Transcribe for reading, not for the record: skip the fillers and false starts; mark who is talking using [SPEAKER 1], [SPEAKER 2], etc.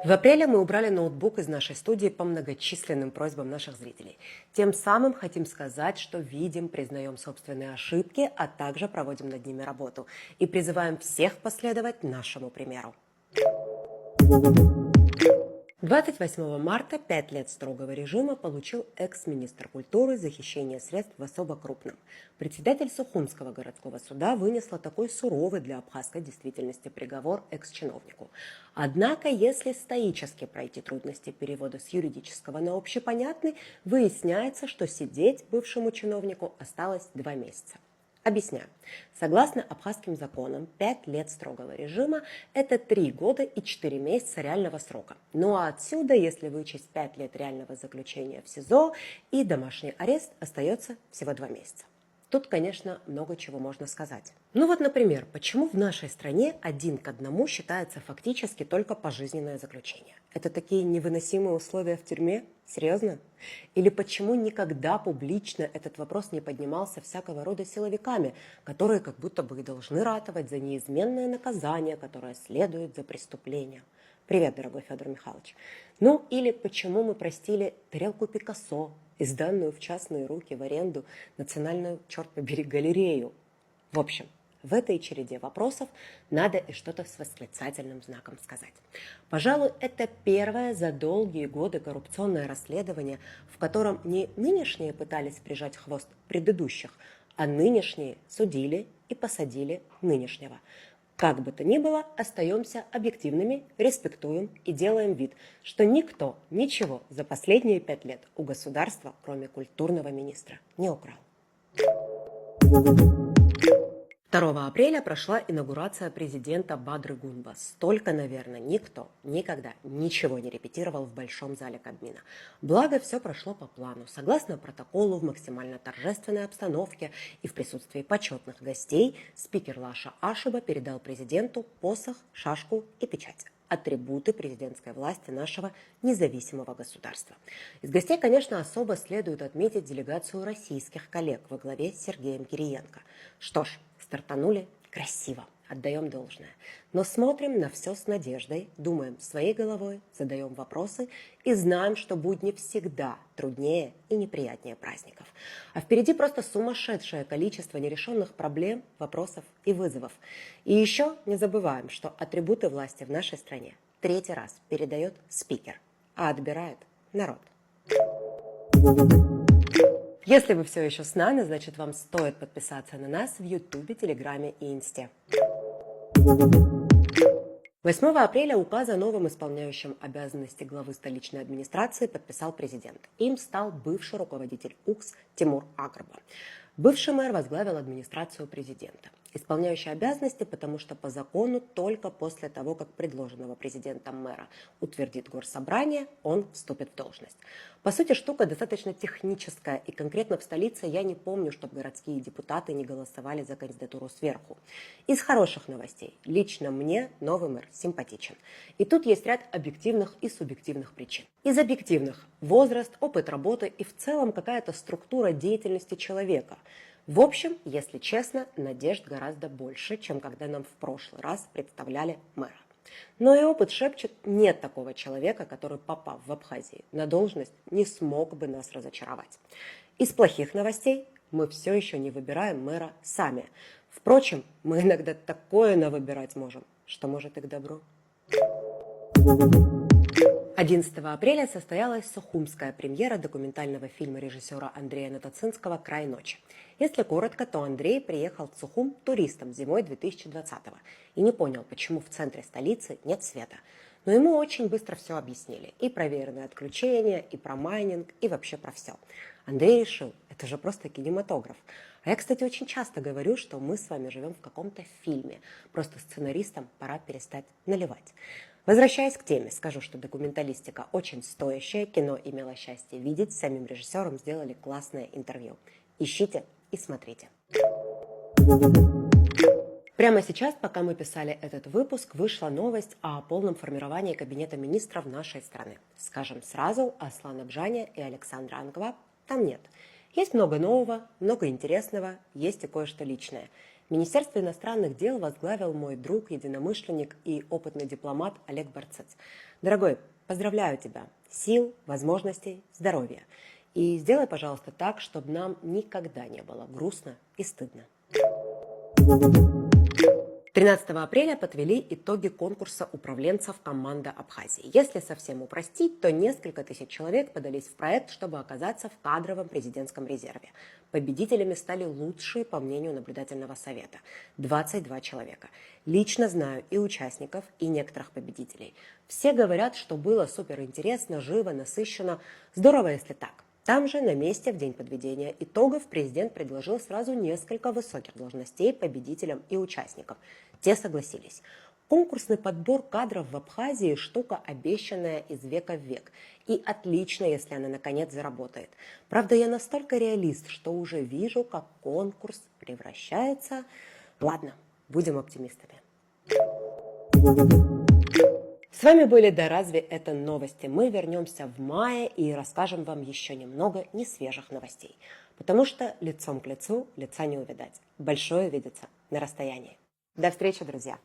[SPEAKER 1] В апреле мы убрали ноутбук из нашей студии по многочисленным просьбам наших зрителей. Тем самым хотим сказать, что видим, признаем собственные ошибки, а также проводим над ними работу. И призываем всех последовать нашему примеру. 28 марта 5 лет строгого режима получил экс-министр культуры за хищение средств в особо крупном. Председатель Сухумского городского суда вынесла такой суровый для абхазской действительности приговор экс-чиновнику. Однако, если стоически пройти трудности перевода с юридического на общепонятный, выясняется, что сидеть бывшему чиновнику осталось 2 месяца. Объясняю. Согласно абхазским законам, 5 лет строгого режима – это 3 года и 4 месяца реального срока. Ну а отсюда, если вычесть 5 лет реального заключения в СИЗО, и домашний арест остается всего 2 месяца. Тут, конечно, много чего можно сказать. Ну вот, например, почему в нашей стране 1 к 1 считается фактически только пожизненное заключение? Это такие невыносимые условия в тюрьме? Серьезно? Или почему никогда публично этот вопрос не поднимался всякого рода силовиками, которые как будто бы и должны ратовать за неизменное наказание, которое следует за преступление? Привет, дорогой Федор Михайлович. Ну или почему мы простили тарелку Пикассо, изданную в частные руки в аренду национальную, черт побери, галерею? В общем, в этой череде вопросов надо и что-то с восклицательным знаком сказать. Пожалуй, это первое за долгие годы коррупционное расследование, в котором не нынешние пытались прижать хвост предыдущих, а нынешние судили и посадили нынешнего. Как бы то ни было, остаемся объективными, респектуем и делаем вид, что никто ничего за последние 5 лет у государства, кроме культурного министра, не украл. 2 апреля прошла инаугурация президента Бадры Гунбас. Столько, наверное, никто никогда ничего не репетировал в Большом зале Кабмина. Благо, все прошло по плану, согласно протоколу, в максимально торжественной обстановке и в присутствии почетных гостей спикер Лаша Ашиба передал президенту посох, шашку и печать. Атрибуты президентской власти нашего независимого государства. Из гостей, конечно, особо следует отметить делегацию российских коллег во главе с Сергеем Кириенко. Что ж, стартанули красиво, отдаем должное. Но смотрим на все с надеждой, думаем своей головой, задаем вопросы и знаем, что будни всегда труднее и неприятнее праздников. А впереди просто сумасшедшее количество нерешенных проблем, вопросов и вызовов. И еще не забываем, что атрибуты власти в нашей стране 3-й раз передает спикер, а отбирает народ. Если вы все еще с нами, значит, вам стоит подписаться на нас в Ютубе, Телеграме и Инсте. 8 апреля указ о новом исполняющем обязанности главы столичной администрации подписал президент. Им стал бывший руководитель УКС Тимур Агрба. Бывший мэр возглавил администрацию президента. Исполняющий обязанности, потому что по закону только после того, как предложенного президентом мэра утвердит горсобрание, он вступит в должность. По сути, штука достаточно техническая, и конкретно в столице я не помню, чтобы городские депутаты не голосовали за кандидатуру сверху. Из хороших новостей. Лично мне новый мэр симпатичен. И тут есть ряд объективных и субъективных причин. Из объективных – возраст, опыт работы и в целом какая-то структура деятельности человека. В общем, если честно, надежд гораздо больше, чем когда нам в прошлый раз представляли мэра. Но и опыт шепчет, нет такого человека, который, попав в Абхазию на должность, не смог бы нас разочаровать. Из плохих новостей мы все еще не выбираем мэра сами. Впрочем, мы иногда такое навыбирать можем, что может и к добру. 11 апреля состоялась сухумская премьера документального фильма режиссера Андрея Натоцинского «Край ночи». Если коротко, то Андрей приехал в Сухум туристом зимой 2020-го и не понял, почему в центре столицы нет света. Но ему очень быстро все объяснили. И про веерные отключения, и про майнинг, и вообще про все. Андрей решил, это же просто кинематограф. А я, кстати, очень часто говорю, что мы с вами живем в каком-то фильме. Просто сценаристам пора перестать наливать. Возвращаясь к теме, скажу, что документалистика очень стоящая, кино имело счастье видеть, с самим режиссером сделали классное интервью. Ищите и смотрите. Прямо сейчас, пока мы писали этот выпуск, вышла новость о полном формировании кабинета министров нашей страны. Скажем сразу, Аслана Бжаня и Александра Ангва там нет. Есть много нового, много интересного, есть и кое-что личное. Министерство иностранных дел возглавил мой друг, единомышленник и опытный дипломат Олег Барцец. Дорогой, поздравляю тебя. Сил, возможностей, здоровья. И сделай, пожалуйста, так, чтобы нам никогда не было грустно и стыдно. 13 апреля подвели итоги конкурса управленцев команда Абхазии. Если совсем упростить, то несколько тысяч человек подались в проект, чтобы оказаться в кадровом президентском резерве. Победителями стали лучшие, по мнению наблюдательного совета – 22 человека. Лично знаю и участников, и некоторых победителей. Все говорят, что было суперинтересно, живо, насыщенно. Здорово, если так. Там же, на месте, в день подведения итогов, президент предложил сразу несколько высоких должностей победителям и участникам. Те согласились. Конкурсный подбор кадров в Абхазии – штука, обещанная из века в век. И отлично, если она наконец заработает. Правда, я настолько реалист, что уже вижу, как конкурс превращается… Ладно, будем оптимистами. С вами были «Да разве это новости?». Мы вернемся в мае и расскажем вам еще немного несвежих новостей. Потому что лицом к лицу лица не увидать. Большое видится на расстоянии. До встречи, друзья!